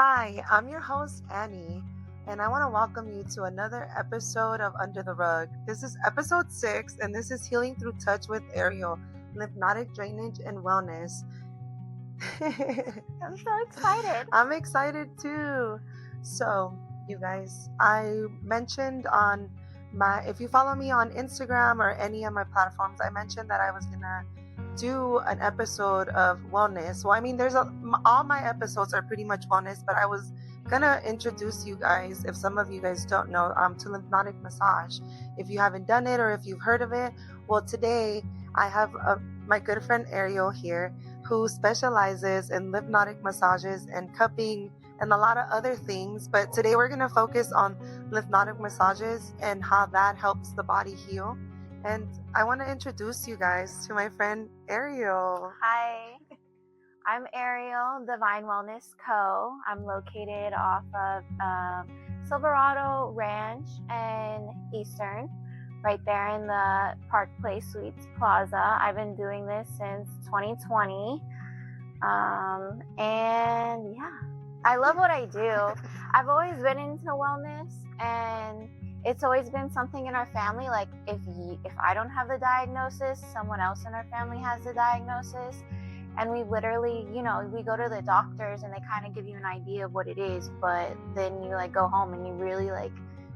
Hi, I'm your host, Annie, and I want to welcome you to another episode of Under the Rug. This is episode 6, and this is Healing Through Touch with Ariel, Lymphatic Drainage and Wellness. I'm so excited. I'm excited too. So, you guys, I mentioned if you follow me on Instagram or any of my platforms, I mentioned that I was going to do an episode of wellness. Well, I mean, all my episodes are pretty much wellness, but I was gonna introduce you guys, if some of you guys don't know, to lymphatic massage. If you haven't done it or if you've heard of it, well, today I have my good friend Ariel here, who specializes in lymphatic massages and cupping and a lot of other things. But today we're gonna focus on lymphatic massages and how that helps the body heal. And I want to introduce you guys to my friend Ariel. Hi, I'm Ariel, Divine Wellness Co. I'm located off of Silverado Ranch and Eastern, right there in the Park Place Suites Plaza. I've been doing this since 2020. And yeah, I love what I do. I've always been into wellness, and it's always been something in our family. Like if I don't have the diagnosis, someone else in our family has the diagnosis, and we literally, we go to the doctors and they kind of give you an idea of what it is, but then you go home and you really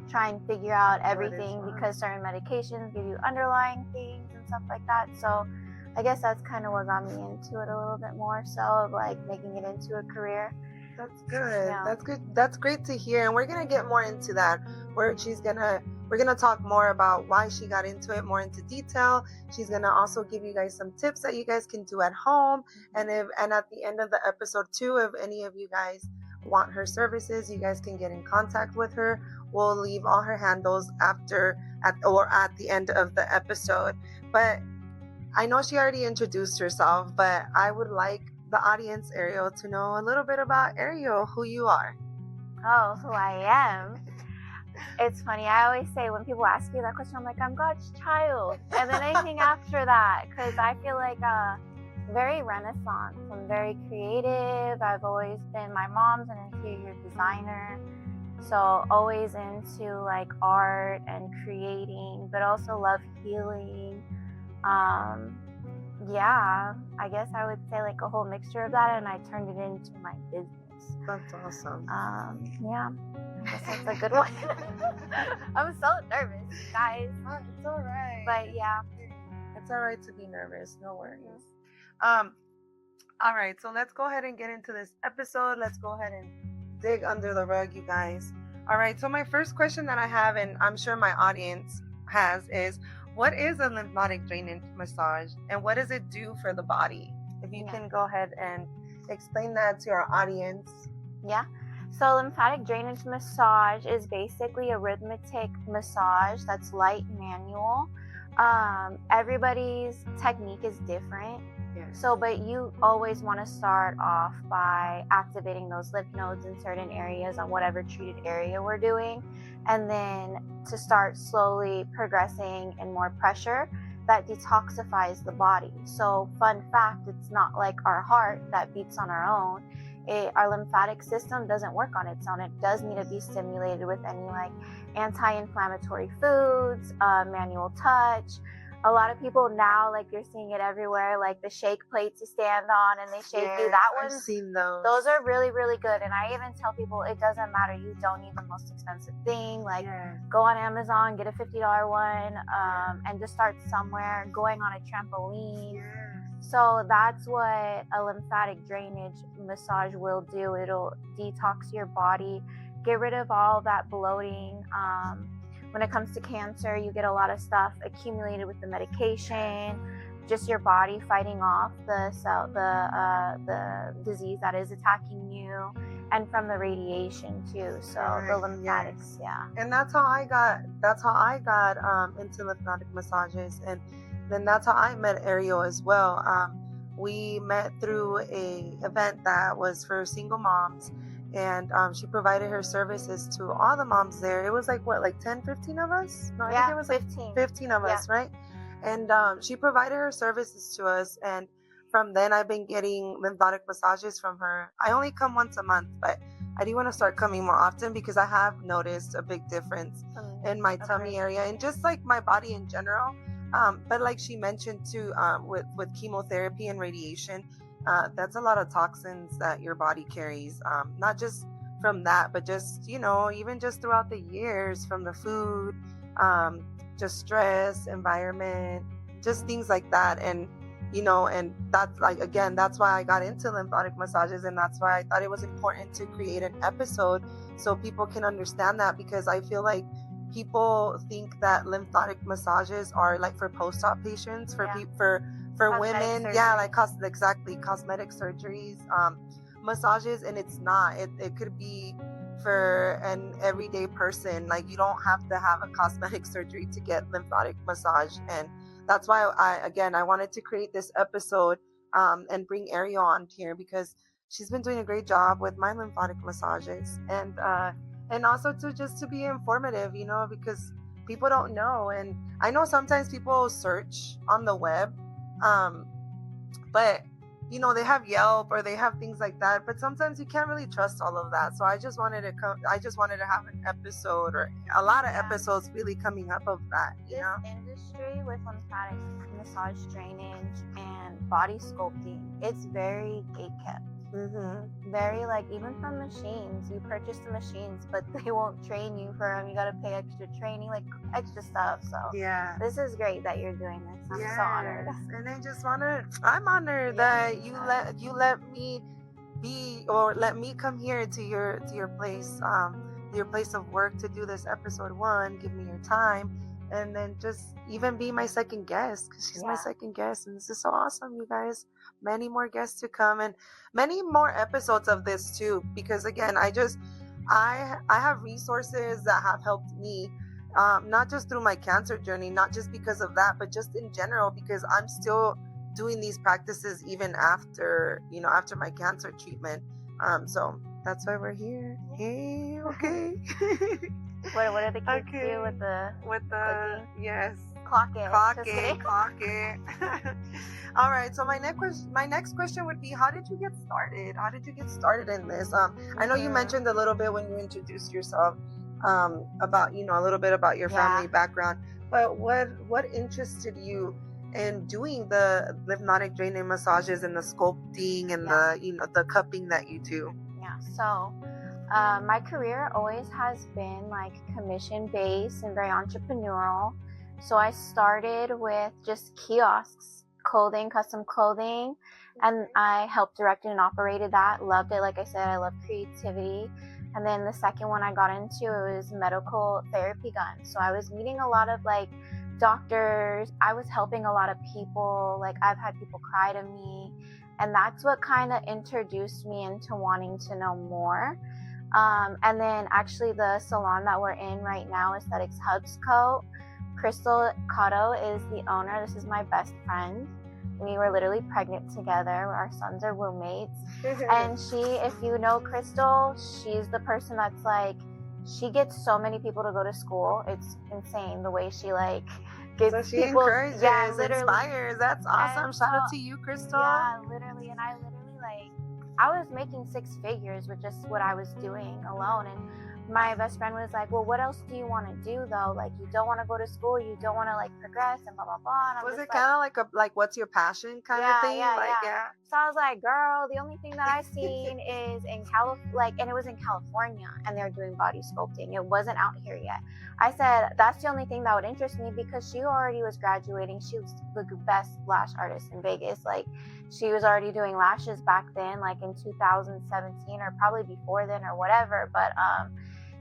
try and figure out everything, because certain medications give you underlying things and stuff like that. So I guess that's kind of what got me into it a little bit more, so of making it into a career. That's good. Yeah. That's good. That's great to hear. And we're gonna get more into that. We're gonna talk more about why she got into it, more into detail. She's gonna also give you guys some tips that you guys can do at home. And at the end of the episode too, if any of you guys want her services, you guys can get in contact with her. We'll leave all her handles at the end of the episode. But I know she already introduced herself, but I would like the audience, Ariel, to know a little bit about Ariel, who you are. Oh, who I am. It's funny. I always say when people ask me that question, I'm like, I'm God's child. And then anything after that, because I feel very Renaissance. I'm very creative. I've always been, my mom's an interior designer, so always into art and creating, but also love healing. Yeah, I guess I would say a whole mixture of that, and I turned it into my business. That's awesome. Yeah, I guess that's a good one. I'm so nervous, guys. It's all right. But yeah. It's all right to be nervous. No worries. All right, so let's go ahead and get into this episode. Let's go ahead and dig under the rug, you guys. All right, so my first question that I have, and I'm sure my audience has, is what is a lymphatic drainage massage and what does it do for the body? If you can go ahead and explain that to our audience. Yeah. So lymphatic drainage massage is basically a rhythmic massage that's light and manual. Everybody's technique is different. Yes. So, but you always want to start off by activating those lymph nodes in certain areas on whatever treated area we're doing. And then to start slowly progressing in more pressure that detoxifies the body. So fun fact, it's not like our heart that beats on our own. Our lymphatic system doesn't work on its own. It does need to be stimulated with any anti-inflammatory foods, manual touch. A lot of people now, you're seeing it everywhere, the shake plates you stand on and they shake you. That one, I've seen those. Those are really, really good. And I even tell people it doesn't matter. You don't need the most expensive thing. Go on Amazon, get a $50 one, and just start somewhere. Going on a trampoline. Yes. So that's what a lymphatic drainage massage will do. It'll detox your body, get rid of all that bloating. When it comes to cancer, you get a lot of stuff accumulated with the medication, just your body fighting off the disease that is attacking you, and from the radiation too. So the lymphatics, yeah. And that's how I got into lymphatic massages, and then that's how I met Ariel as well. We met through a event that was for single moms. And she provided her services to all the moms there. It was 10, 15 of us? No, I think it was 15 of us, right? And she provided her services to us. And from then, I've been getting lymphatic massages from her. I only come once a month, but I do want to start coming more often because I have noticed a big difference in my tummy area and just like my body in general. But like she mentioned too, with chemotherapy and radiation, that's a lot of toxins that your body carries, not just from that, but just, even just throughout the years from the food, just stress, environment, just things like that. And that's like, again, that's why I got into lymphatic massages, and that's why I thought it was important to create an episode so people can understand that, because I feel like people think that lymphatic massages are like for post-op patients, for for women, like cosmetic surgeries, massages, and it's not. It could be for an everyday person. Like, you don't have to have a cosmetic surgery to get lymphatic massage. And that's why I wanted to create this episode, and bring Ariel on here, because she's been doing a great job with my lymphatic massages, and also to be informative, because people don't know. And I know sometimes people search on the web, but they have Yelp or they have things like that, but sometimes you can't really trust all of that. So I just wanted to have an episode, or a lot of episodes really coming up of that. This industry with lymphatic massage, drainage, and body sculpting, it's very gatekept. Very, like, even from machines, you purchase the machines, but they won't train you for them. You got to pay extra training, like extra stuff. So this is great that you're doing this. I'm so honored. And I'm honored that you let me be, or let me come here to your place, your place of work, to do this episode 1. Give me your time, and then just even be my second guest, because she's my second guest, and this is so awesome, you guys. Many more guests to come, and many more episodes of this too, because again, I have resources that have helped me, not just through my cancer journey, not just because of that, but just in general, because I'm still doing these practices even after my cancer treatment. So that's why we're here. Hey, okay. What are the kids do with the yes, clock it. All right, so my next question would be, how did you get started? How did you get started in this? I know you mentioned a little bit when you introduced yourself, about a little bit about your family background, but what interested you in doing the lymphatic draining massages and the sculpting and the cupping that you do? So my career always has been like commission based and very entrepreneurial. So I started with just kiosks, custom clothing, and I helped directed and operated that. Loved it. Like I said, I love creativity. And then the second one I got into, it was medical therapy guns. So I was meeting a lot of like doctors. I was helping a lot of people. Like, I've had people cry to me, and that's what kind of introduced me into wanting to know more. And then actually the salon that we're in right now, Aesthetics Hubs Co. Crystal Cotto is the owner. This is my best friend. We were literally pregnant together. Our sons are roommates. And if you know Crystal, she's the person that's like, she gets so many people to go to school. It's insane the way she like gets so she people. Encourages, inspires. That's awesome. Shout out to you, Crystal. Yeah, literally. And I literally I was making 6 figures with just what I was doing alone. And my best friend was like, well, what else do you want to do though? Like, you don't want to go to school, you don't want to like progress and blah blah blah. And was it kind of like what's your passion kind of thing? So I was like, girl, the only thing that I seen is in and it was in California, and they're doing body sculpting. It wasn't out here yet. I said, that's the only thing that would interest me, because she already was graduating. She was the best lash artist in Vegas. Like, she was already doing lashes back then, like in 2017 or probably before then or whatever. But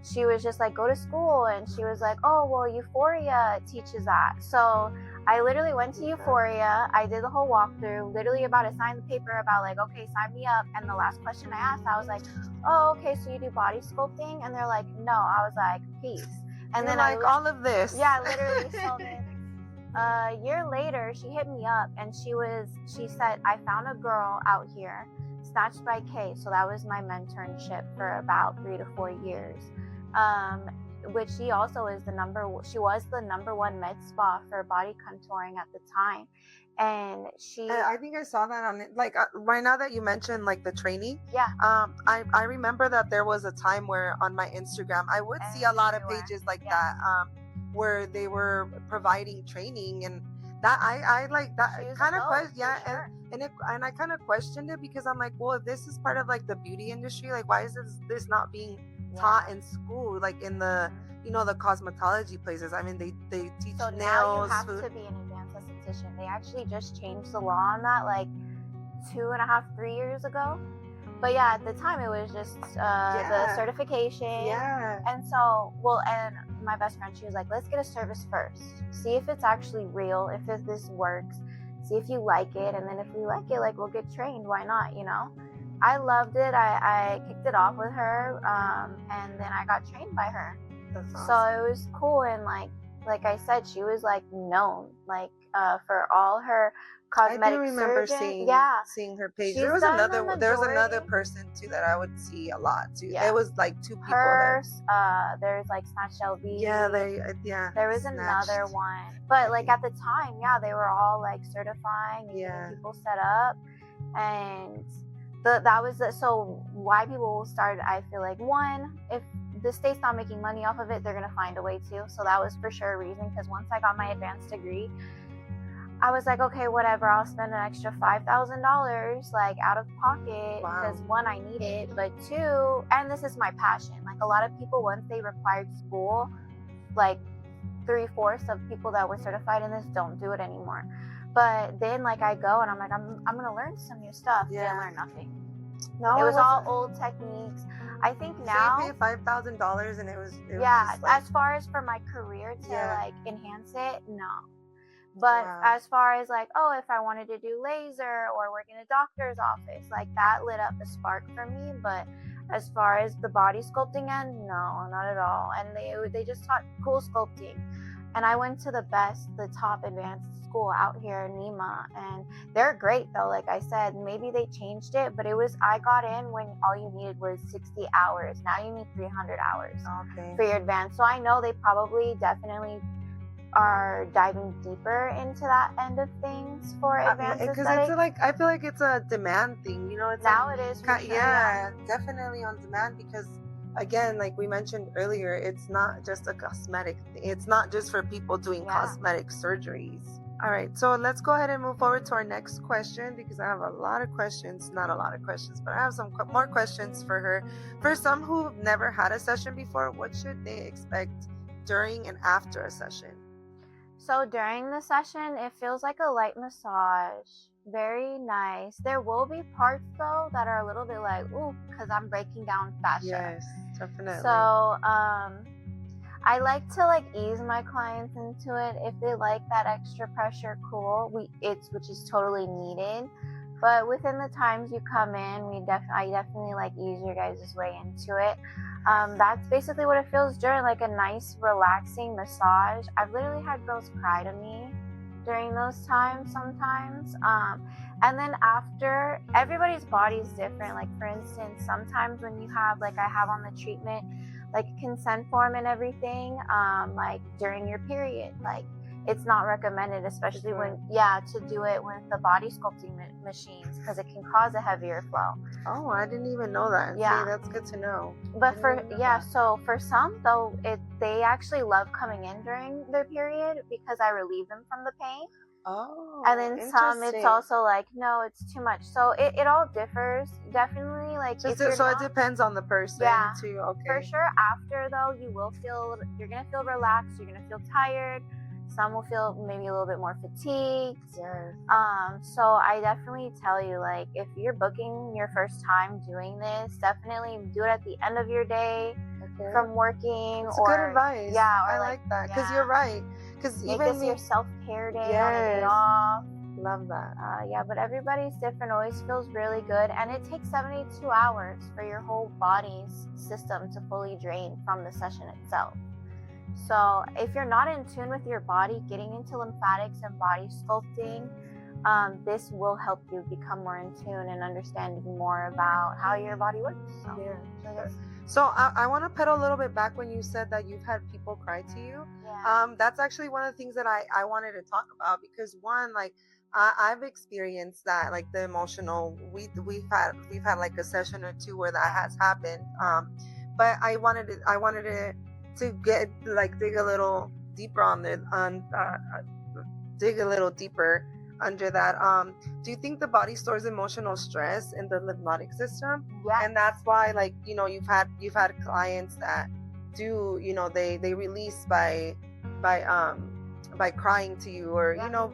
she was just like, go to school. And she was like, oh, well, Euphoria teaches that. So I literally went to Euphoria. I did the whole walkthrough, literally about to sign the paper about like, okay, sign me up. And the last question I asked, I was like, oh, okay, so you do body sculpting? And they're like, no. I was like, peace. And then all of this. Yeah, literally. So then a year later, she hit me up, and she said, I found a girl out here, Snatched by K. So that was my mentorship for about 3 to 4 years. which she also is she was the #1 med spa for body contouring at the time. And I think I saw that on it. Like right now that you mentioned like the training, yeah, I remember that there was a time where on my Instagram I would see a lot of pages like yeah, that, where they were providing training, and that I like that she was kind a of go, question. for Yeah, sure. and I kind of questioned it because I'm like, well, if this is part of like the beauty industry, like why is this not being taught in school, like in the the cosmetology places? I mean, they teach So now you nails, have food. to be an advanced esthetician. They actually just changed the law on that like 2.5, 3 years ago. But yeah, at the time it was just the certification. Yeah. And so, well, and my best friend, she was like, let's get a service first. See if it's actually real, if this works. See if you like it. And then if we like it, like, we'll get trained. Why not, you know? I loved it. I kicked it off with her. And then I got trained by her. That's awesome. So it was cool. And like I said, she was like known, like, for all her cosmetic I do remember surgeon. seeing her page. She's There was done the another majority. person too that I would see a lot too. Yeah. It was like two people Her, there's like Snatch LV. yeah. There was Snatched. another one, but like at the time, yeah, they were all like certifying and getting people set up, and that was so why people started. I feel like, one, if the state's not making money off of it, they're gonna find a way to. So that was for sure a reason. Because once I got my advanced degree, I was like, okay, whatever, I'll spend an extra $5,000 like out of pocket. Wow. Because one, I need it, but two, and this is my passion. Like a lot of people, once they required school, like 3/4 of people that were certified in this don't do it anymore. But then like I go and I'm like, I'm gonna learn some new stuff. Yeah. Didn't learn nothing. No, it was all old techniques. I think now, so you paid $5,000 and it was yeah, like, as far as for my career to like enhance it, no. But wow. as far as like, oh, if I wanted to do laser or work in a doctor's office, like that lit up a spark for me. But as far as the body sculpting end, no, not at all. And they just taught cool sculpting. And I went to the top advanced school out here in Lima, and they're great though. Like I said, maybe they changed it, but I got in when all you needed was 60 hours. Now you need 300 hours for your advanced. So I know they probably definitely are diving deeper into that end of things for advanced aesthetics. Because it's like, I feel like it's a demand thing, it's now like, it is for sure, yeah, definitely on demand. Because again, like we mentioned earlier, it's not just a cosmetic thing. It's not just for people doing cosmetic surgeries. All right, so let's go ahead and move forward to our next question, because I have a lot of questions. Not a lot of questions, but I have some more questions for her. For some who've never had a session before, what should they expect during and after a session? So during the session, it feels like a light massage. Very nice. There will be parts though that are a little bit like, ooh, because I'm breaking down fascia. Yes, definitely. So I like to like ease my clients into it. If they like that extra pressure, cool. Which is totally needed. But within the times you come in, I definitely like ease your guys' way into it. That's basically what it feels during, like a nice, relaxing massage. I've literally had girls cry to me during those times sometimes. And then after, everybody's body is different. Like for instance, sometimes when you have, like I have on the treatment, like consent form and everything, like during your period, like it's not recommended, especially to do it with the body sculpting machines, because it can cause a heavier flow. Oh, I didn't even know that. Yeah, see, that's good to know. But so for some though, they actually love coming in during their period because I relieve them from the pain. Oh, and then some, it's also like, no, it's too much. So it all differs. Definitely, like, it depends on the person too. Okay. For sure, after though, you're gonna feel relaxed. You're gonna feel tired. Some will feel maybe a little bit more fatigued. Yes. So I definitely tell you, like, if you're booking your first time doing this, definitely do it at the end of your day from working. It's good advice. Yeah, I like that, because you're right. Because even your self-care day on a day off. Love that. But everybody's different. Always feels really good, and it takes 72 hours for your whole body's system to fully drain from the session itself. So if you're not in tune with your body, getting into lymphatics and body sculpting, this will help you become more in tune and understand more about how your body works. So, So I want to pedal a little bit back when you said that you've had people cry to you. Yeah. That's actually one of the things that I wanted to talk about, because one, like, I've experienced that, like the emotional. We've had like a session or two where that has happened. But I wanted to get, like, dig a little deeper on the on dig a little deeper under that. Do you think the body stores emotional stress in the lymphatic system? Yeah. And that's why, like, you've had clients that do, they release by crying to you, or Yeah.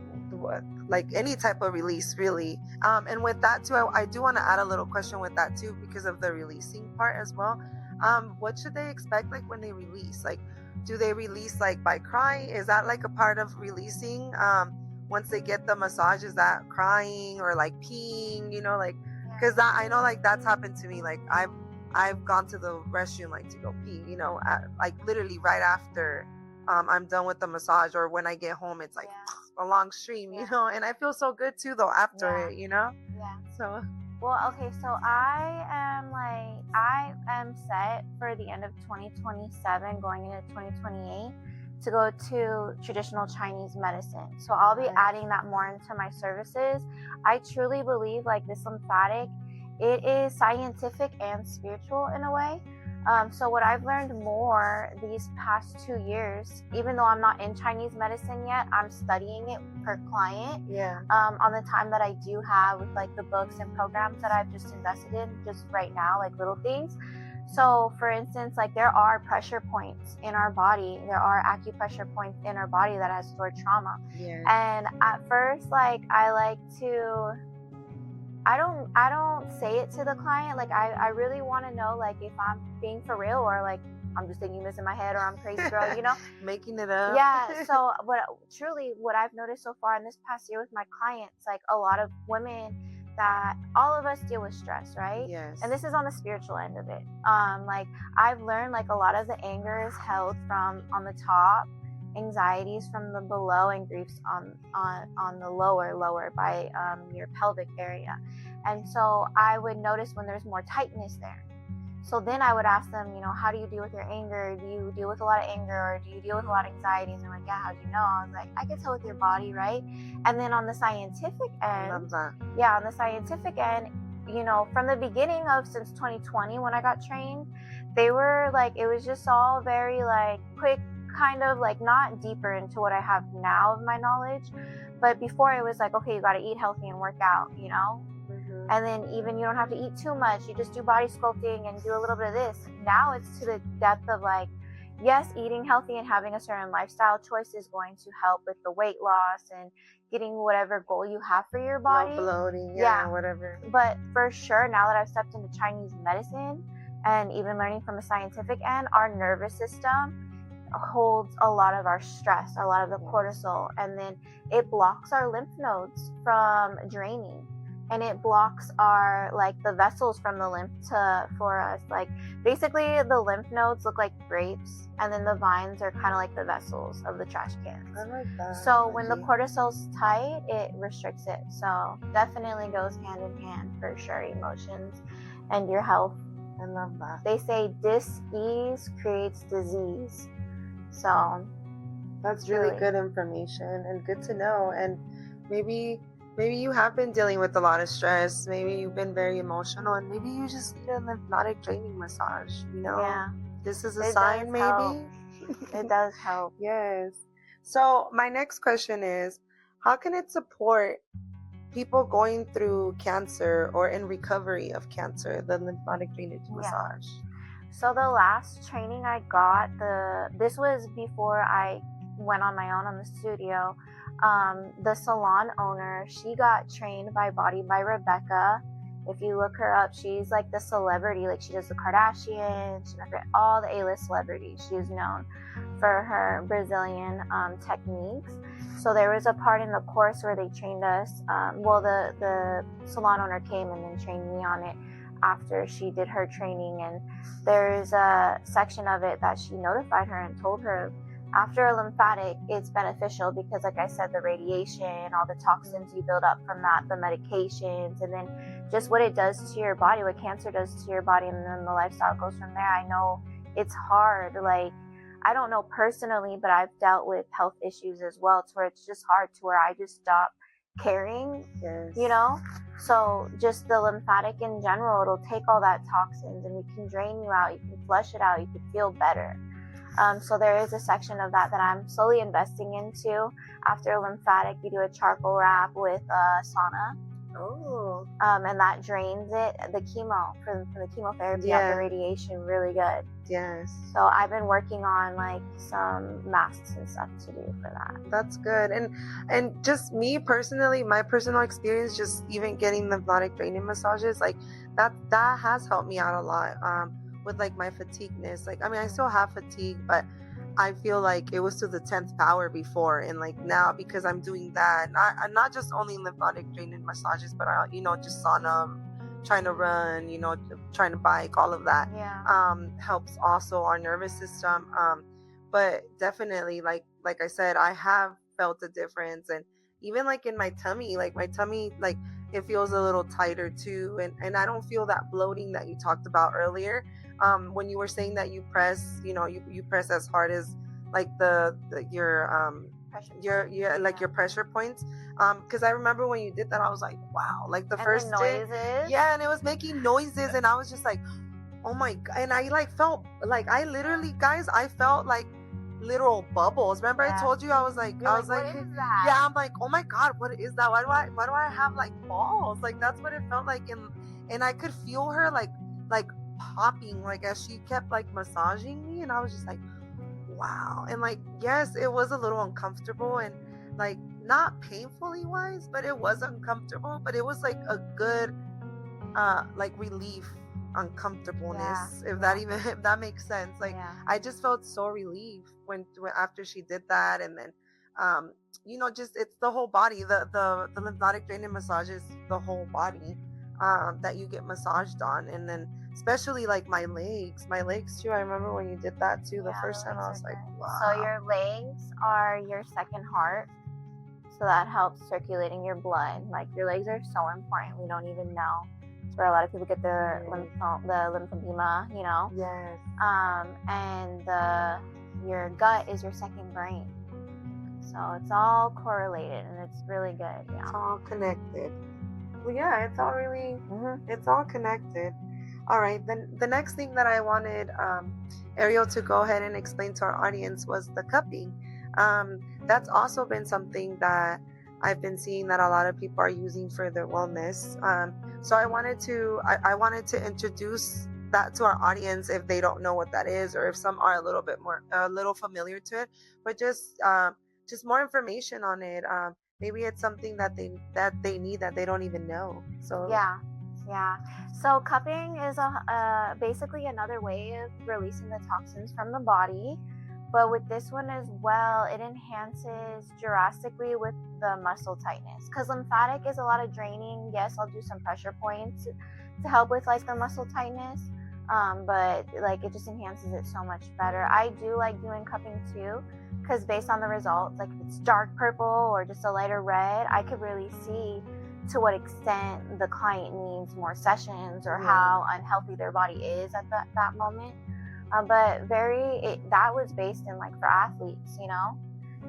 like any type of release, really. And with that too, I do want to add a little question with that too, because of the releasing part as well. What should they expect, like, when they release? Like, do they release, like, by crying? Is that like a part of releasing? Once they get the massage, is that crying or like peeing? Like, because I know, like, that's happened to me. Like, I've gone to the restroom, like, to go pee. Like, literally right after I'm done with the massage, or when I get home, it's like a long stream. And I feel so good too, though, after it. Yeah. So. Well, okay, so I am set for the end of 2027, going into 2028, to go to traditional Chinese medicine. So I'll be adding that more into my services. I truly believe, like, this lymphatic, it is scientific and spiritual in a way. So what I've learned more these past 2 years, even though I'm not in Chinese medicine yet, I'm studying it per client. Yeah. On the time that I do have with, like, the books and programs that I've just invested in just right now, like little things. So for instance, like, there are pressure points in our body. There are acupressure points in our body that has stored trauma. Yeah. And at first, like, I don't say it to the client. Like, I really want to know, like, if I'm being for real, or like I'm just thinking this in my head, or I'm crazy girl, Making it up. Yeah. So what I've noticed so far in this past year with my clients, like, a lot of women, that all of us deal with stress, right? Yes. And this is on the spiritual end of it. Like, I've learned, like, a lot of the anger is held from on the top, anxieties from the below, and griefs on the lower by your pelvic area. And so I would notice when there's more tightness there. So then I would ask them, how do you deal with your anger? Do you deal with a lot of anger, or do you deal with a lot of anxiety? And they're like, yeah, how do you know? I was like, I can tell with your body, right? And then on the scientific end, Love that. yeah, on the scientific end, from the beginning of since 2020 when I got trained, they were like, it was just all very, like, quick, kind of, like, not deeper into what I have now of my knowledge. But before, it was like, okay, you got to eat healthy and work out, And then even you don't have to eat too much. You just do body sculpting and do a little bit of this. Now it's to the depth of, like, yes, eating healthy and having a certain lifestyle choice is going to help with the weight loss and getting whatever goal you have for your body. No bloating, whatever. But for sure, now that I've stepped into Chinese medicine and even learning from a scientific end, our nervous system holds a lot of our stress, a lot of the cortisol, and then it blocks our lymph nodes from draining. And it blocks our, like, the vessels from the lymph for us. Like, basically, the lymph nodes look like grapes, and then the vines are kind of like the vessels of the trash cans. I like that. So when the cortisol's tight, it restricts it. So definitely goes hand in hand, for sure, emotions and your health. I love that. They say dis-ease creates disease. So that's really good information and good to know. And maybe you have been dealing with a lot of stress. Maybe you've been very emotional, and maybe you just need a lymphatic draining massage. Yeah. This is a sign, maybe. It does help. Yes. So my next question is, how can it support people going through cancer or in recovery of cancer, the lymphatic drainage massage? So the last training I got, this was before I went on my own on the studio. The salon owner, she got trained by Body by Rebecca. If you look her up, she's like the celebrity. Like, she does the Kardashians, all the A-list celebrities. She's known for her Brazilian techniques. So there was a part in the course where they trained us. The salon owner came and then trained me on it after she did her training. And there's a section of it that she notified her and told her after a lymphatic, it's beneficial because, like I said, the radiation, all the toxins you build up from that, the medications, and then just what it does to your body, what cancer does to your body, and then the lifestyle goes from there. I know it's hard. Like, I don't know personally, but I've dealt with health issues as well, to where it's just hard, to where I just stop caring, Yes. you know? So just the lymphatic in general, it'll take all that toxins and it can drain you out, you can flush it out, you can feel better. So there is a section of that I'm slowly investing into. After a lymphatic, you do a charcoal wrap with sauna. Oh. And that drains it, the chemo, for the chemotherapy, out the radiation, really good. Yes. So I've been working on like some masks and stuff to do for that. That's good. And just me personally, my personal experience, just even getting lymphatic draining massages, like that has helped me out a lot. With like my fatigueness. Like, I mean, I still have fatigue, but I feel like it was to the 10th power before, and like now, because I'm doing that, not just only lymphatic draining massages, but I, just sauna, trying to run, trying to bike, all of that helps also our nervous system. But definitely, like I said, I have felt a difference, and even like in my tummy, like it feels a little tighter too, and I don't feel that bloating that you talked about earlier. When you were saying that you press, you press as hard as like your pressure points. Because I remember when you did that, I was like, wow, like the first noises. Yeah, and it was making noises, and I was just like, oh my God. And I like felt like, I literally, guys, I felt like literal bubbles. Remember, I told you, I was like, what is that? Yeah, I'm like, oh my God, what is that? Why do I have like balls? Like, that's what it felt like. And I could feel her like popping, like as she kept like massaging me, and I was just like, wow. And like, yes, it was a little uncomfortable, and like not painfully wise, but it was uncomfortable, but it was like a good like relief uncomfortableness, if that makes sense. Like, I just felt so relieved when after she did that. And then just, it's the whole body. The lymphatic draining massage is the whole body that you get massaged on. And then especially like my legs too. I remember when you did that too, the first time. I was like, wow. So your legs are your second heart, so that helps circulating your blood. Like, your legs are so important, we don't even know. It's where a lot of people get their lymphedema, Yes. And your gut is your second brain, so it's all correlated, and it's really good. It's all connected. Well, yeah, it's all really it's all connected. All right, then the next thing that I wanted Ariel to go ahead and explain to our audience was the cupping. That's also been something that I've been seeing that a lot of people are using for their wellness. So I wanted to introduce that to our audience, if they don't know what that is, or if some are a little familiar to it, but just more information on it. Maybe it's something that they need, that they don't even know. So yeah. So cupping is basically another way of releasing the toxins from the body. But with this one as well, it enhances drastically with the muscle tightness. Because lymphatic is a lot of draining. Yes, I'll do some pressure points to help with like the muscle tightness. But like, it just enhances it so much better. I do like doing cupping too, because based on the results, like if it's dark purple or just a lighter red, I could really see to what extent the client needs more sessions, or how unhealthy their body is at that moment. But that was based in like for athletes,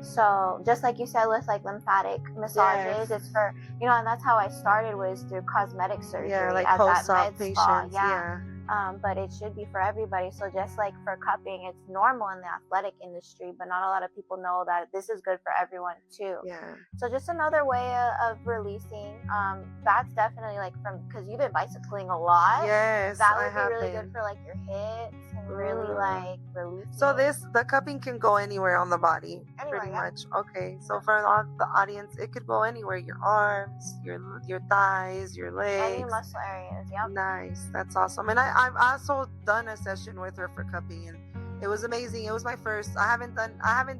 So just like you said with like lymphatic massages, it's for, and that's how I started, was through cosmetic surgery like at that post-op med spa. patients. But it should be for everybody. So just like for cupping, it's normal in the athletic industry, but not a lot of people know that this is good for everyone too. So just another way of releasing. That's definitely like because you've been bicycling a lot. Yes, that would be really good for like your hips, and really like releasing. So the cupping can go anywhere on the body, pretty much. Okay, so for the audience, it could go anywhere: your arms, your thighs, your legs, any muscle areas. Nice, that's awesome. And I've also done a session with her for cupping, and it was amazing. It was my first. I haven't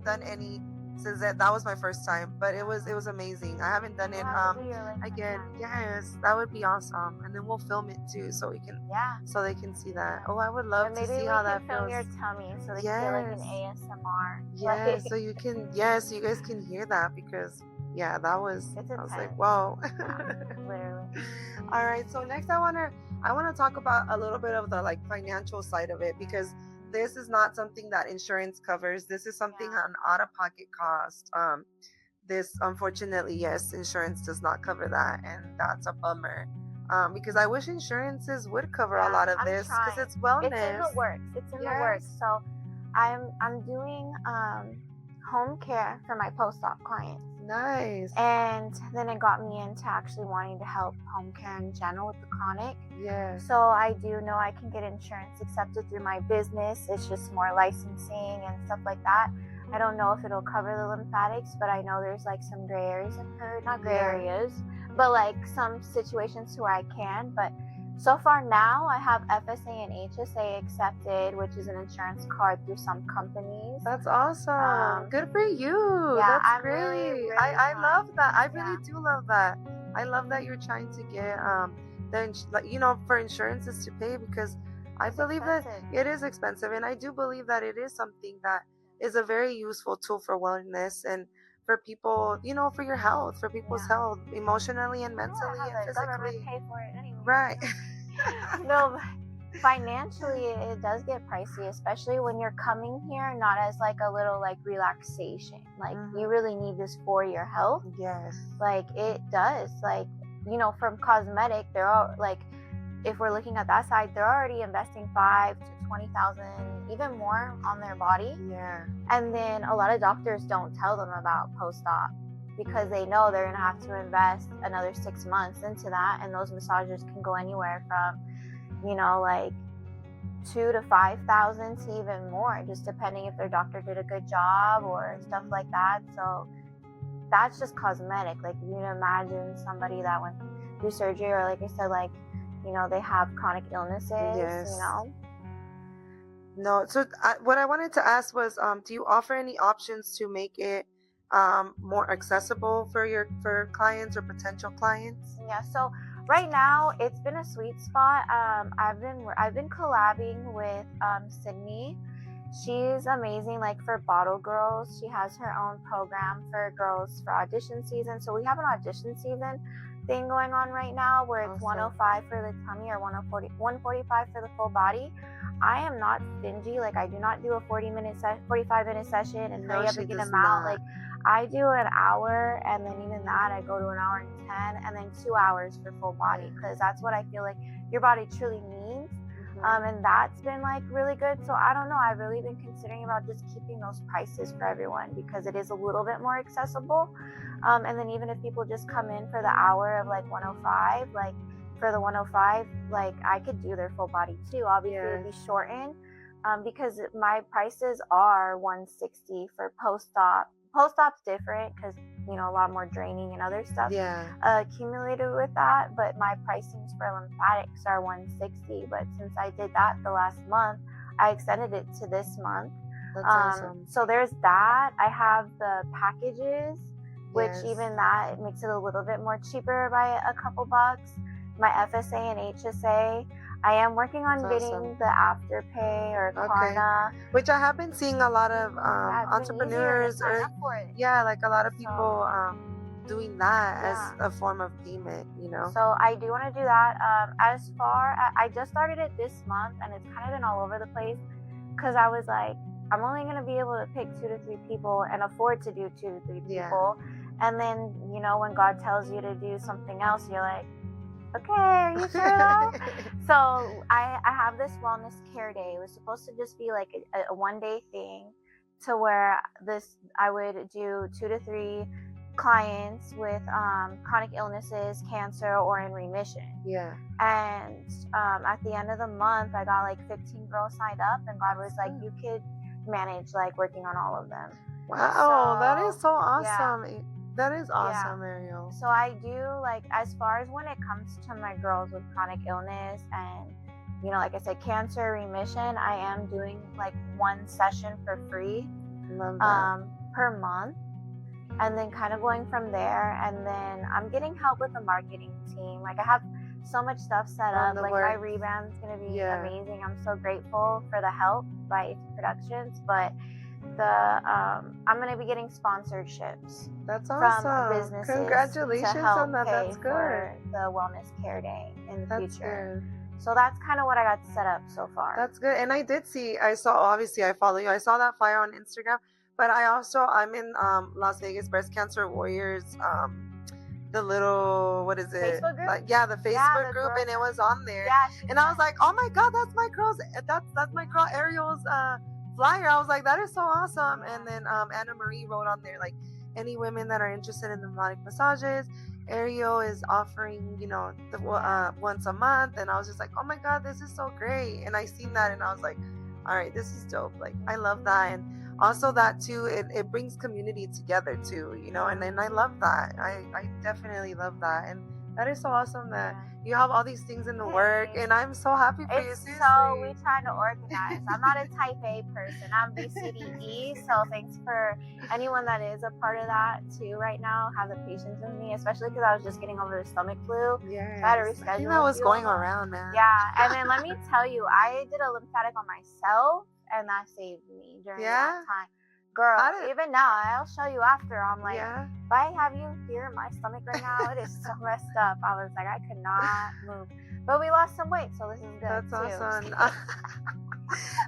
done any since that was my first time, but it was amazing. I haven't done it. We'll have to do your link Again, sometime. yes, that would be awesome, and then we'll film it too, so Yeah. they can see that. Oh, I would Or love to maybe see we how can that film feels. your tummy so they can feel like an Yes, ASMR. yes, so you can, yes, so you guys can hear that because yeah, It's I was like, intense. whoa. Yeah, literally. All right, so next I wanna talk about a little bit of the like financial side of it because this is not something that insurance covers. This is something Yeah. an out-of-pocket cost. This unfortunately, yes, insurance does not cover that, and that's a bummer. Because I wish insurances would cover a Yeah, lot of I'm this because trying. it's It's in wellness. the works. It's in the works. Yes. So I'm doing home care for my post-op clients. Nice. And then it got me into actually wanting to help home care in general with the chronic. Yes. So I do know I can get insurance accepted through my business. It's just more licensing and stuff like that. I don't know if it'll cover the lymphatics, but I know there's like some gray areas not gray areas, but like some situations where I can. But so far now I have FSA and HSA accepted, which is an insurance card through some companies. That's awesome. Good for you. Yeah, That's I'm great. really I love that. I really Yeah. do love that. I love that you're trying to get for insurances to pay because I It's believe that expensive. it is expensive, and I do believe that it is something that is a very useful tool for wellness and for people, for your health, for people's Yeah. health, emotionally and I don't mentally wanna have and the government physically. pay for it anyway. Right. No, but financially it does get pricey, especially when you're coming here not as like a little like relaxation. Like you really need this for your health. Yes. Like it does. Like, from cosmetic, they're all like, if we're looking at that side, they're already investing 5 to 20,000, even more on their body. Yeah. And then a lot of doctors don't tell them about post-op because they know they're gonna have to invest another 6 months into that, and those massagers can go anywhere from, like 2 to 5,000 to even more, just depending if their doctor did a good job or stuff like that. So that's just cosmetic. Like you can imagine somebody that went through surgery, or like I said, like they have chronic illnesses. Yes. No, so what I wanted to ask was, do you offer any options to make it more accessible for clients or potential clients? Yeah. So right now it's been a sweet spot. I've been collabing with Sydney. She's amazing. Like for Bottle Girls, she has her own program for girls for audition season. So we have an audition season thing going on right now where it's Awesome. 105 for the tummy or 145 for the full body. I am not stingy. Like I do not do a 45-minute session and No, hurry up she and get does them out. not. Like I do an hour, and then even that I go to an hour and 10, and then 2 hours for full body, because that's what I feel like your body truly needs. And that's been like really good. So I don't know, I've really been considering about just keeping those prices for everyone because it is a little bit more accessible. And then even if people just come in for the hour of like 105, like for the 105, like I could do their full body too. Obviously it'd be shortened, because my prices are 160 for post-op. Post-op's different because a lot more draining and other stuff accumulated with that, but my pricings for lymphatics are 160. But since I did that the last month, I extended it to this month. That's awesome. So there's that. I have the packages, which even that, it makes it a little bit more cheaper by a couple bucks. My FSA and HSA. I am working on getting the Afterpay or Klarna. Which I have been seeing a lot of entrepreneurs like a lot of people doing that as a form of payment, So I do want to do that. As far I just started it this month, and it's kind of been all over the place because I was like, I'm only going to be able to pick 2 to 3 people and afford to do 2 to 3 people. And then, when God tells you to do something else, you're like, okay, are you sure though? So I have this wellness care day. It was supposed to just be like a one-day thing to where I would do 2 to 3 clients with chronic illnesses, cancer, or in remission. Yeah. And at the end of the month, I got like 15 girls signed up, and God was like, you could manage like working on all of them. Wow, that is so awesome. Yeah. That is awesome, Ariel. So I do, like, as far as when it comes to my girls with chronic illness and, like I said, cancer remission, I am doing like one session for free. Love that. per month, and then kind of going from there. And then I'm getting help with the marketing team. Like I have so much stuff set On up. the Like work. my rebrand's gonna be Yeah. amazing. I'm so grateful for the help by AP Productions, but I'm gonna be getting sponsorships That's from awesome. businesses to Congratulations help on that. pay That's good. for the Wellness Care Day in the That's future. good. So that's kind of what I got set up so far. That's good. And I saw, obviously I follow you. I saw that flyer on Instagram, but I'm in Las Vegas Breast Cancer Warriors, the little, what is it? Facebook group? Like, yeah, the Facebook group, and it was on there. Yeah, And I was like, oh my God, that's my my girl Ariel's flyer. I was like, that is so awesome. Yeah. And then Anna Marie wrote on there, like, any women that are interested in the lymphatic massages, Ariel is offering, the once a month. And I was just like, oh my God, this is so great. And I seen that and I was like, all right, this is dope. Like, I love that. And also that too, it brings community together too, and then I love that. I definitely love that. And that is so awesome that you have all these things in the work, and I'm so happy for you. Seriously. So we try to organize. I'm not a type A person. I'm BCDE. So thanks for anyone that is a part of that too right now. Have the patience with me, especially because I was just getting over the stomach flu. Yes. I had to reschedule. I think that was going around, man. Yeah, and then let me tell you, I did a lymphatic on myself, and that saved me during that time. Girl, even now, I'll show you after. I'm like, if I have you here in my stomach right now, it is so messed up. I was like, I could not move. But we lost some weight, so this is good. That's awesome.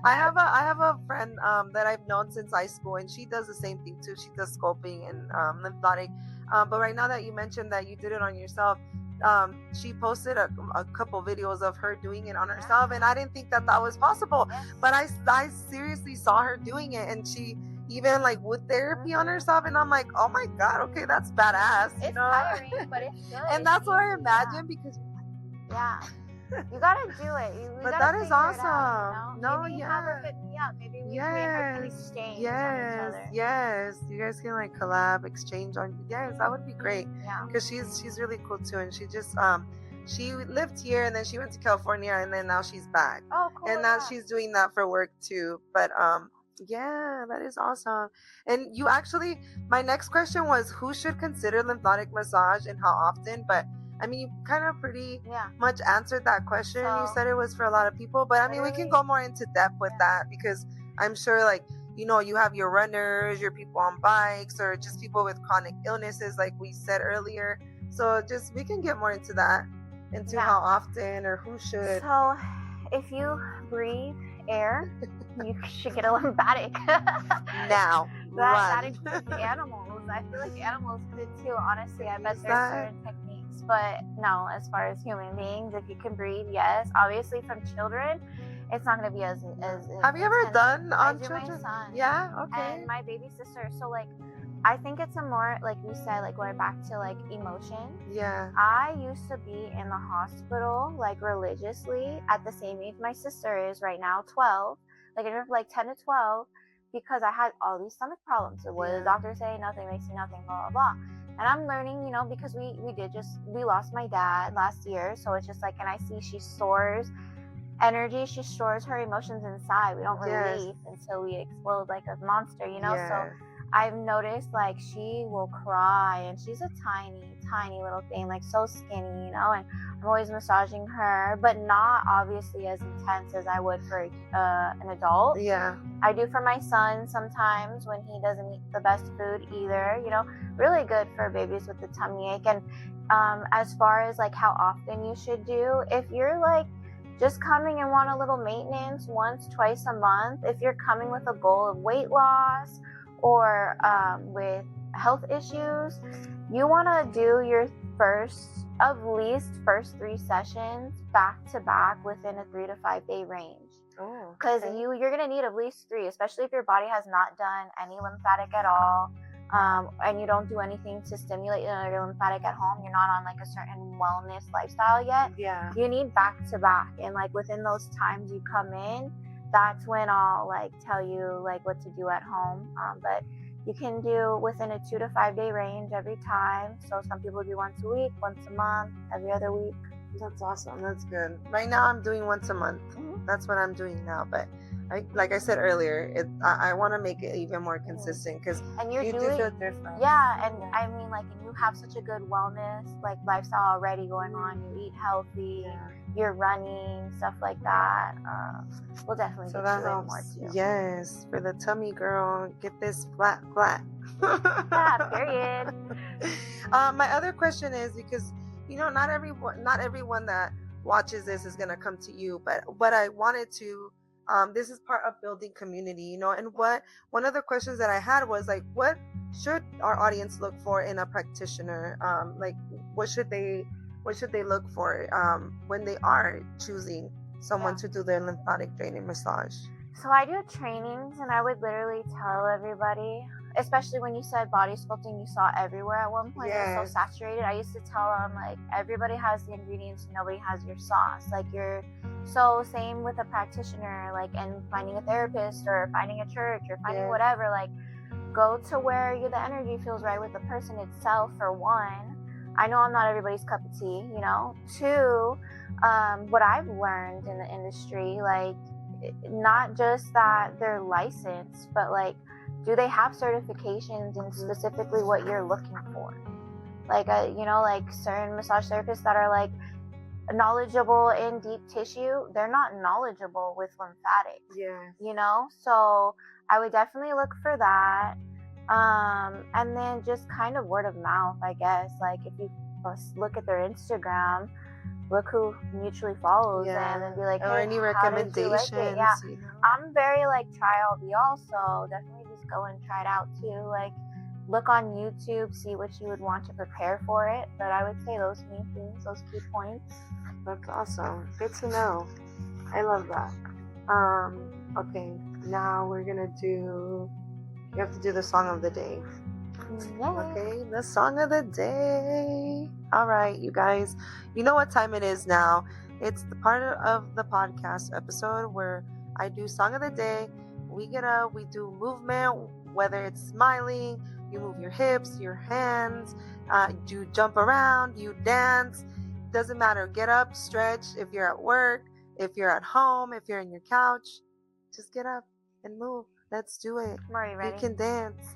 I have a friend that I've known since high school, and she does the same thing too. She does sculpting and lymphatic. But right now that you mentioned that you did it on yourself, she posted a couple videos of her doing it on herself, and I didn't think that was possible. But I seriously saw her doing it, and she even like wood therapy on herself, and I'm like, oh my God, okay, that's badass. It's tiring, but it's good. And that's what I imagine, because you gotta do it. But that is awesome. Out, No, maybe have her hit me up. Maybe we can exchange on each other. Yes, you guys can like collab, exchange on. Yes, that would be great. Yeah, because she's really cool too, and she just she lived here, and then she went to California, and then now she's back. Oh, cool. And now she's doing that for work too. But yeah, that is awesome. And you actually, my next question was, who should consider lymphatic massage and how often? But I mean, you kind of pretty much answered that question. So, you said it was for a lot of people, but I mean, we can go more into depth with that, because I'm sure, like, you have your runners, your people on bikes, or just people with chronic illnesses, like we said earlier. So just, we can get more into that, into how often or who should. So if you breathe air, you should get a lymphatic. Now, that includes animals. I feel like animals could too, honestly. I bet there's certain techniques. But no, as far as human beings, if you can breathe, yes. Obviously, from children, it's not going to be as Have you ever done on children? My son. Yeah, okay. And my baby sister. So, like, I think it's a more, like you said, like going back to like emotion. Yeah. I used to be in the hospital, like religiously, at the same age my sister is right now, 12. Like, I like 10 to 12, because I had all these stomach problems. So what did the doctor say? Nothing makes you nothing, blah, blah, blah. And I'm learning, because we lost my dad last year. So it's just like, and I see she stores energy, she stores her emotions inside. We don't release until we explode like a monster, So I've noticed, like, she will cry, and she's a tiny, tiny little thing, like so skinny, and I'm always massaging her, but not obviously as intense as I would for an adult. Yeah. I do for my son sometimes when he doesn't eat the best food either, really good for babies with the tummy ache. And as far as like how often you should do, if you're like just coming and want a little maintenance once, twice a month, if you're coming with a goal of weight loss or with health issues, you want to do your first 3 sessions back to back within a 3 to 5 day range. Because you're going to need at least 3, especially if your body has not done any lymphatic at all, and you don't do anything to stimulate your lymphatic at home. You're not on like a certain wellness lifestyle yet. Yeah. You need back to back, and like within those times you come in, that's when I'll like tell you like what to do at home. But you can do within a 2 to 5 day range every time. So some people do once a week, once a month, every other week. That's awesome. That's good. Right now, I'm doing once a month. Mhm. That's what I'm doing now. But like I said earlier, I want to make it even more consistent because And you're you do doing, feel different. yeah, and I mean, like, and you have such a good wellness, like, lifestyle already going on. You eat healthy, Yeah. you're running, stuff like that. We'll definitely So get that you in more helps. too. Yes, for the tummy girl, get this flat. Yeah, period. My other question is because not everyone that watches this is gonna come to you, but what I wanted to, this is part of building community, and what one of the questions that I had was like, what should our audience look for in a practitioner? Like, what should they look for when they are choosing someone to do their lymphatic draining massage? So I do trainings, and I would literally tell everybody, especially when you said body sculpting, you saw everywhere at one point. It was so saturated. I used to tell them, like, everybody has the ingredients, nobody has your sauce. Like, so same with a practitioner, like, and finding a therapist or finding a church or finding whatever, like, go to where the energy feels right with the person itself, for one. I know I'm not everybody's cup of tea, Two, what I've learned in the industry, like, not just that they're licensed, but like, do they have certifications in specifically what you're looking for? Like, like certain massage therapists that are like knowledgeable in deep tissue, they're not knowledgeable with lymphatic. So I would definitely look for that. And then just kind of word of mouth, I guess. Like, if you look at their Instagram, look who mutually follows them and be like, hey, or any recommendations. Like, yeah, I'm very like try all be all, so definitely just go and try it out too. Like, look on YouTube, see what you would want to prepare for it. But I would say those main things, those key points. That's awesome. Good to know. I love that. Okay, now we're gonna do. You have to do the song of the day. Okay, the song of the day. All right, you guys. You know what time it is now. It's the part of the podcast episode where I do song of the day. We get up, we do movement, whether it's smiling, you move your hips, your hands, you jump around, you dance. Doesn't matter. Get up, stretch. If you're at work, if you're at home, if you're in your couch, just get up and move. Let's do it. Are you ready? You can dance.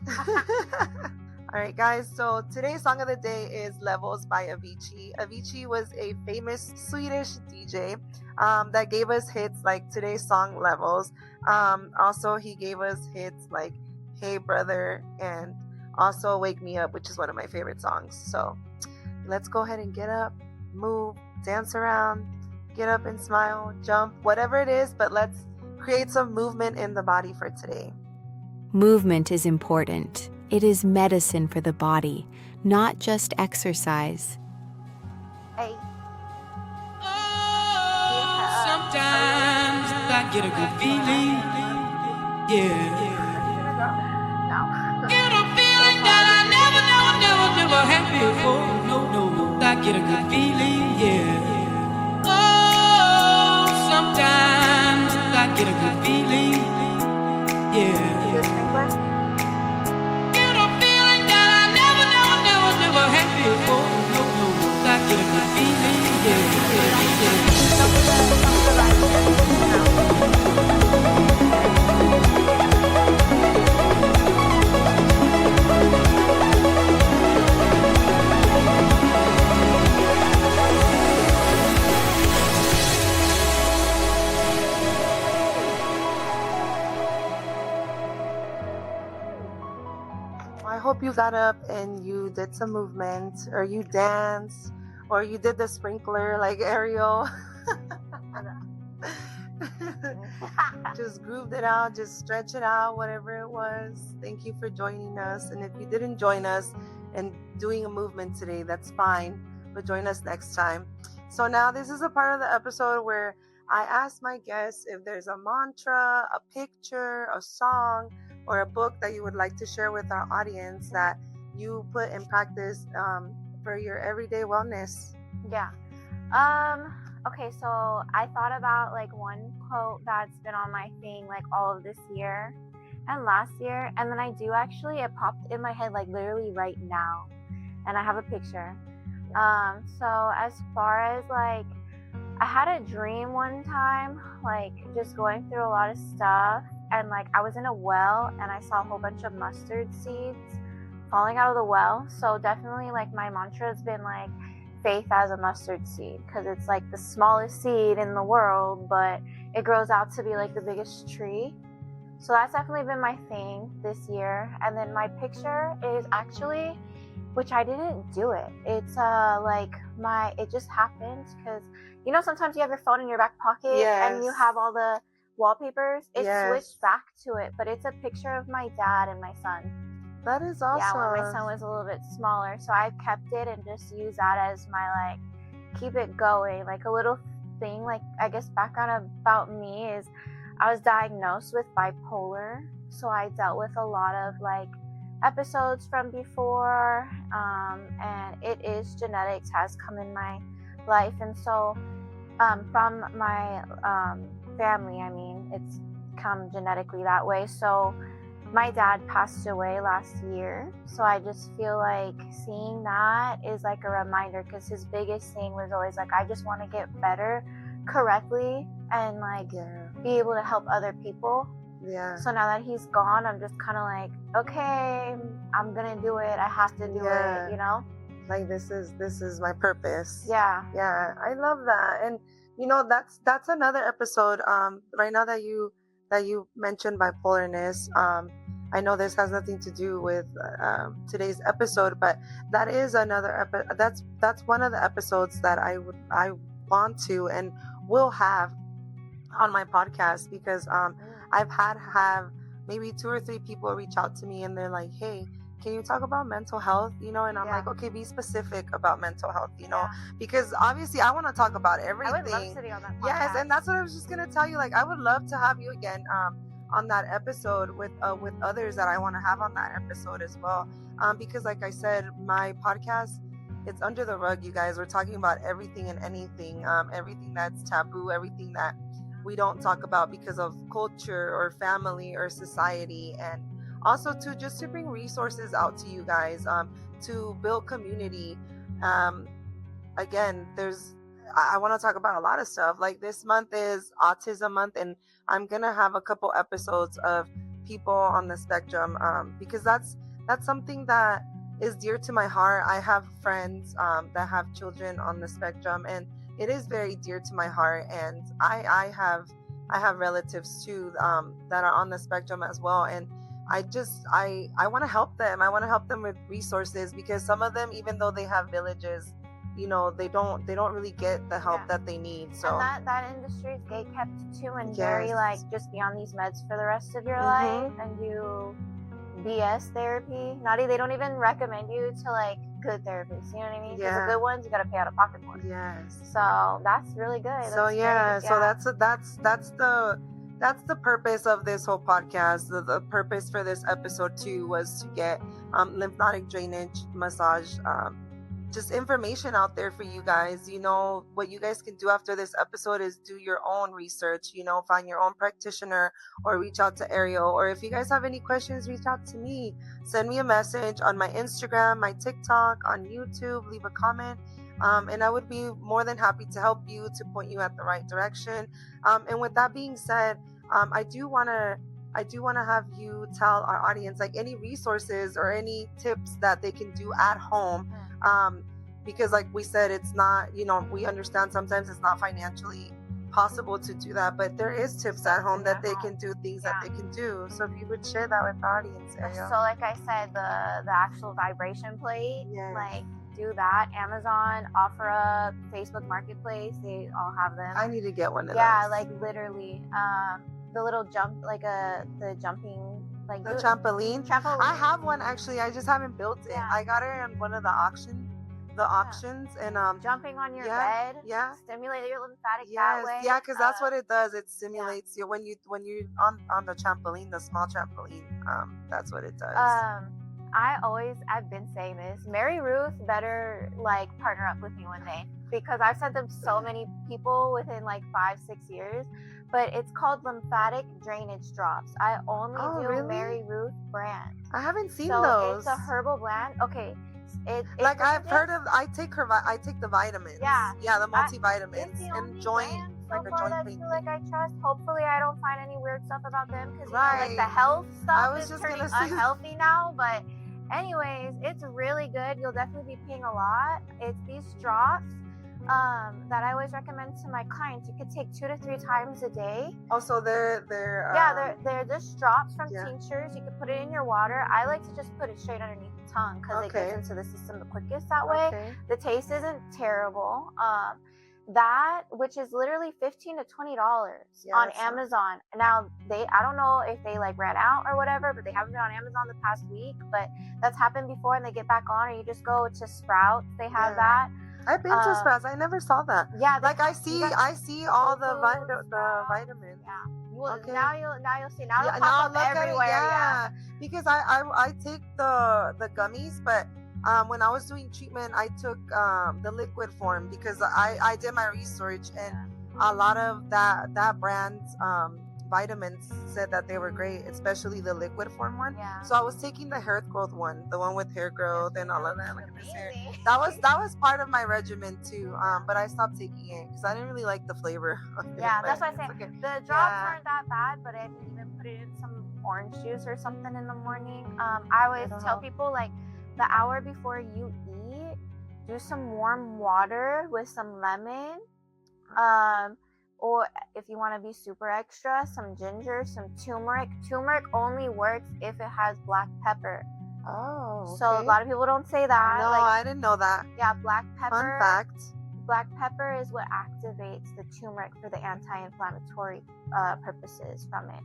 All right, guys. So today's song of the day is Levels by Avicii. Avicii was a famous Swedish DJ that gave us hits like today's song Levels. Also, he gave us hits like Hey Brother and also Wake Me Up, which is one of my favorite songs. So let's go ahead and get up, move, dance around, get up and smile, jump, whatever it is, but let's create some movement in the body for today. Movement is important. It is medicine for the body, not just exercise. Hey. Sometimes I get a good feeling. Yeah. Get a feeling that I never had before. No. I get a good feeling. Yeah. Oh, sometimes I get a good feeling. Yeah. Get a feeling that I never had before. No. I get a good feeling. Yeah. I hope you got up and you did some movement, or you danced, or you did the sprinkler like Ariel. Just grooved it out, just stretch it out, whatever it was. Thank you for joining us. And if you didn't join us and doing a movement today, that's fine, but join us next time. So now this is a part of the episode where I ask my guests if there's a mantra, a picture, a song, or a book that you would like to share with our audience that you put in practice for your everyday wellness. Yeah. Okay, so I thought about like one quote that's been on my thing like all of this year and last year, and then I do actually, it popped in my head like literally right now, and I have a picture. So as far as like, I had a dream one time, like just going through a lot of stuff, and like I was in a well and I saw a whole bunch of mustard seeds falling out of the well. So definitely like my mantra has been like faith as a mustard seed, because it's like the smallest seed in the world, but it grows out to be like the biggest tree. So that's definitely been my thing this year. And then my picture is actually, which I didn't do it. It's it just happened because, you know, sometimes you have your phone in your back pocket and you have all the wallpapers. It switched back to it, but it's a picture of my dad and my son. That is awesome. Yeah, when my son was a little bit smaller. So I kept it and just used that as my, like, keep it going. Like a little thing, like, I guess background about me is I was diagnosed with bipolar. So I dealt with a lot of, like, episodes from before, and it is genetics has come in my life. And so from my family, I mean, it's come genetically that way. So my dad passed away last year, so I just feel like seeing that is like a reminder, because his biggest thing was always like, I just want to get better correctly and like be able to help other people. So now that he's gone, I'm just kind of like, okay, I'm gonna do it. I have to do it, you know? Like this is my purpose. Yeah, I love that. And you know, that's another episode. Right now that you mentioned bipolarness, I know this has nothing to do with today's episode, but that is another that's one of the episodes that I want to and will have on my podcast, because I've have maybe 2 or 3 people reach out to me and they're like, hey, can you talk about mental health, you know? And I'm like, okay, be specific about mental health, you know, because obviously I want to talk about everything. I would love to be on that podcast. Yes, and that's what I was just gonna tell you. Like, I would love to have you again on that episode with others that I want to have on that episode as well, because like I said, my podcast, it's under the rug, you guys. We're talking about everything and anything, everything that's taboo, everything that we don't talk about because of culture or family or society, and also to bring resources out to you guys, to build community. Again, I want to talk about a lot of stuff. Like this month is Autism Month, and I'm gonna have a couple episodes of people on the spectrum, because that's something that is dear to my heart. I have friends that have children on the spectrum, and it is very dear to my heart. And I have relatives too that are on the spectrum as well, and I want to help them. I want to help them with resources, because some of them, even though they have villages, you know, they don't really get the help that they need. So and that industry is gatekept too, and very like, just be on these meds for the rest of your life and do BS therapy. They don't even recommend you to like good therapists, you know what I mean? Because the good ones you gotta pay out of pocket for. So that's really good. So so that's the purpose of this whole podcast. The purpose for this episode too was to get lymphatic drainage massage, just information out there for you guys. You know, what you guys can do after this episode is do your own research, you know, find your own practitioner or reach out to Ariel. Or if you guys have any questions, reach out to me. Send me a message on my Instagram, my TikTok, on YouTube, leave a comment. And I would be more than happy to help you, to point you at the right direction. And with that being said, I do want to have you tell our audience like any resources or any tips that they can do at home. Because like we said, it's not, you know, we understand sometimes it's not financially possible to do that, but there is tips at home that they can do, things that they can do. So if you would share that with the audience, Ariel. So like I said, the actual vibration plate, like do that. Amazon, OfferUp, Facebook Marketplace, they all have them. I need to get one of those. Yeah, like literally, the little jump, like the jumping, like the trampoline. I have one actually. I just haven't built it. I got it on one of the auctions, and jumping on your bed, stimulate your lymphatic that way. Yeah, because that's what it does. It stimulates you when you're on the trampoline, the small trampoline. That's what it does. I've been saying this. Mary Ruth better like partner up with me one day, because I've sent them so many people within like 5-6 years. But it's called lymphatic drainage drops. I only do really? Mary Ruth brand. I haven't seen so those. It's a herbal blend. Okay, Like I've heard of, I take the vitamins. Yeah. Yeah, the It's multivitamins the and only joint, brand like so a far joint that I pain feel like thing. I trust. Hopefully, I don't find any weird stuff about them because like the Right. health stuff was is just turning gonna say- unhealthy now. But anyways, it's really good. You'll definitely be paying a lot. It's these drops that I always recommend to my clients. You could take 2 to 3 times a day. Oh, so they're They're just drops from yeah. tinctures. You can put it in your water. I like to just put it straight underneath the tongue because it Okay. gets into the system the quickest that way. Okay. The taste isn't terrible. That, which is literally $15 to $20 on Amazon. Now I don't know if they like ran out or whatever, but they haven't been on Amazon the past week. But that's happened before, and they get back on. Or you just go to Sprouts. They have that. I've been to Sprouts. I never saw that. Yeah, like I see all the vitamins. Yeah. Well, Okay. now you'll see. Now it'll Yeah, pop now up look at it, everywhere. yeah. Because I take the gummies, but when I was doing treatment, I took the liquid form because I did my research, and a lot of that brand's vitamins said that they were great, especially the liquid form one. Yeah. So I was taking the hair growth one, the one with hair growth and all of that. Look at this hair. Amazing. That was part of my regimen too. But I stopped taking it because I didn't really like the flavor. Yeah, that's what I say. Okay. The drops aren't that bad, but I can even put it in some orange juice or something in the morning. I always tell people like the hour before you eat, do some warm water with some lemon. Or if you want to be super extra, some ginger, some turmeric. Turmeric only works if it has black pepper. Oh, okay. So a lot of people don't say that. No, I didn't know that. Yeah, black pepper. Fun fact. Black pepper is what activates the turmeric for the anti-inflammatory purposes from it.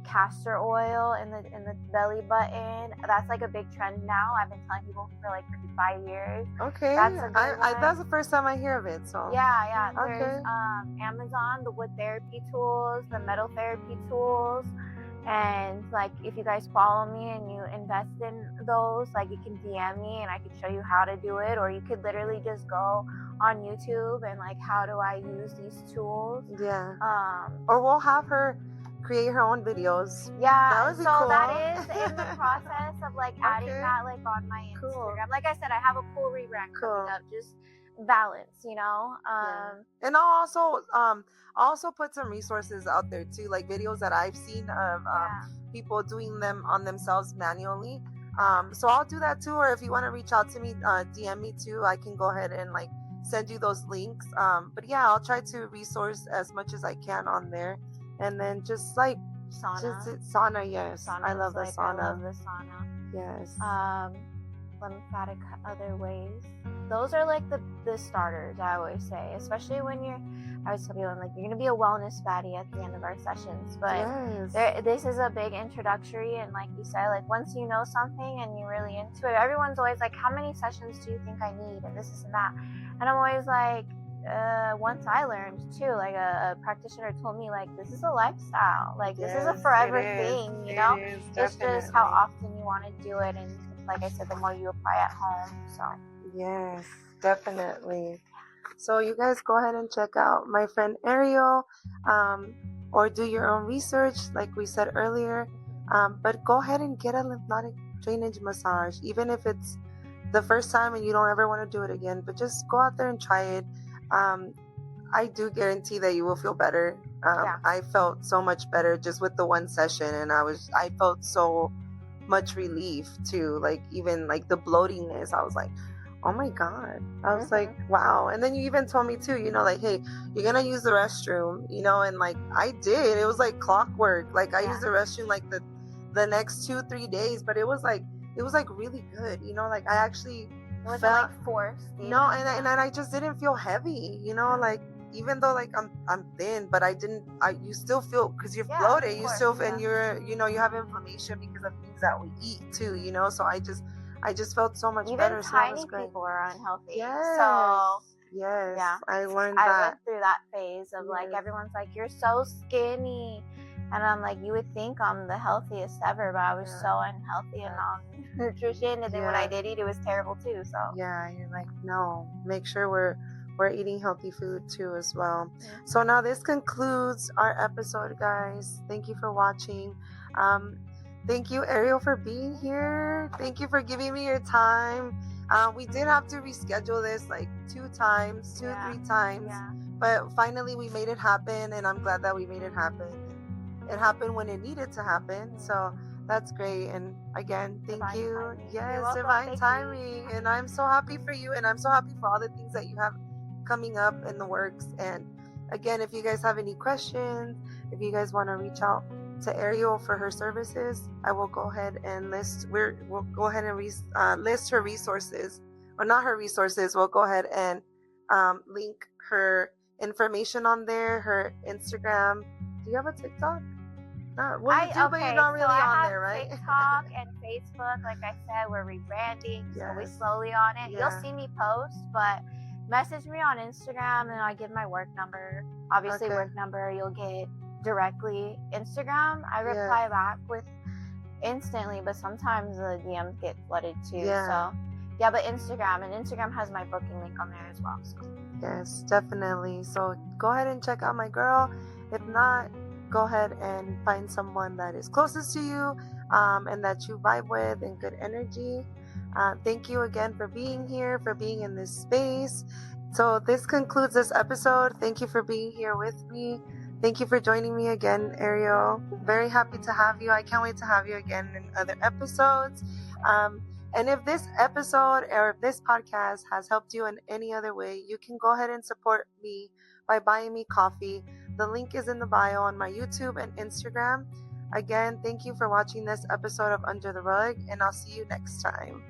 Castor oil in the belly button. That's like a big trend now. I've been telling people for like 5 years. Okay. That's a good one. That's the first time I hear of it. So yeah. Okay. There's Amazon, the wood therapy tools, the metal therapy tools. And like if you guys follow me and you invest in those, like you can DM me and I can show you how to do it, or you could literally just go on YouTube and like, how do I use these tools? Yeah. Or we'll have her create her own videos. Yeah. That would be so cool. That is in the process of like adding that like on my Instagram. Cool. Like I said, I have a cool rebrand coming up. Just balance, you know. And I'll also put some resources out there too, like videos that I've seen of people doing them on themselves manually. So I'll do that too. Or if you want to reach out to me, DM me too. I can go ahead and like send you those links. But yeah, I'll try to resource as much as I can on there. And then just like sauna, yes. I love the sauna. I love the sauna. Yes. Lymphatic other ways. Those are like the starters, I always say, especially when I always tell people, I'm like, you're gonna be a wellness baddie at the end of our sessions, but this is a big introductory, and like you said, like once you know something and you're really into it, everyone's always like, how many sessions do you think I need, and this and that, and I'm always like, once I learned too, like a practitioner told me, like, this is a lifestyle, like this is a forever thing, you know. It's just how often you want to do it, and like I said, the more you apply at home. So yes, definitely. So you guys go ahead and check out my friend Ariel, or do your own research like we said earlier, but go ahead and get a lymphatic drainage massage, even if it's the first time and you don't ever want to do it again, but just go out there and try it. I do guarantee that you will feel better. I felt so much better just with the one session, and I felt so much relief too, like even like the bloatingness, I was like, oh my god, I was like, wow. And then you even told me too, you know, like, hey, you're gonna use the restroom, you know, and like I did, it was like clockwork, like I used the restroom like the next 2-3 days, but it was like really good, you know, like I actually felt like forced, and I just didn't feel heavy, you know, like even though like I'm thin, but you still feel, because you're bloated, you still, and you're, you know, you have inflammation because of things that we eat too, you know, so I just felt so much better. Even tiny people are unhealthy. So I learned I that. went through that phase of like, everyone's like, you're so skinny, and I'm like, you would think I'm the healthiest ever, but I was so unhealthy and on nutrition, and then when I did eat, it was terrible too. So you're like, no, make sure we're eating healthy food too as well. So now this concludes our episode, guys. Thank you for watching. Thank you, Ariel, for being here. Thank you for giving me your time. We did have to reschedule this like 3 times, Yeah. but finally we made it happen, and I'm glad that we made it happen. It happened when it needed to happen, so that's great. And again, thank Divine you. timing. You're Yes, welcome. divine Thank timing. you. And I'm so happy for you, and I'm so happy for all the things that you have coming up in the works. And again, if you guys have any questions, if you guys want to reach out to Ariel for her services, I will go ahead and list. We'll go ahead and list her resources, or not her resources. We'll go ahead and link her information on there. Her Instagram. Do you have a TikTok? Well, you do, but you're not really so I on have there, right? TikTok and Facebook. Like I said, we're rebranding, so we Yes. slowly on it. Yeah. You'll see me post, but message me on Instagram, and I give my work number. Obviously, Okay. work number you'll get directly. Instagram, I reply back with instantly, but sometimes the DMs get flooded too. Yeah. So yeah, but Instagram, and Instagram has my booking link on there as well. So. Yes, definitely. So go ahead and check out my girl. If not, go ahead and find someone that is closest to you, and that you vibe with, and good energy. Thank you again for being here, for being in this space. So this concludes this episode. Thank you for being here with me. Thank you for joining me again, Ariel. Very happy to have you. I can't wait to have you again in other episodes. And if this episode or if this podcast has helped you in any other way, you can go ahead and support me by buying me coffee. The link is in the bio on my YouTube and Instagram. Again, thank you for watching this episode of Under the Rug, and I'll see you next time.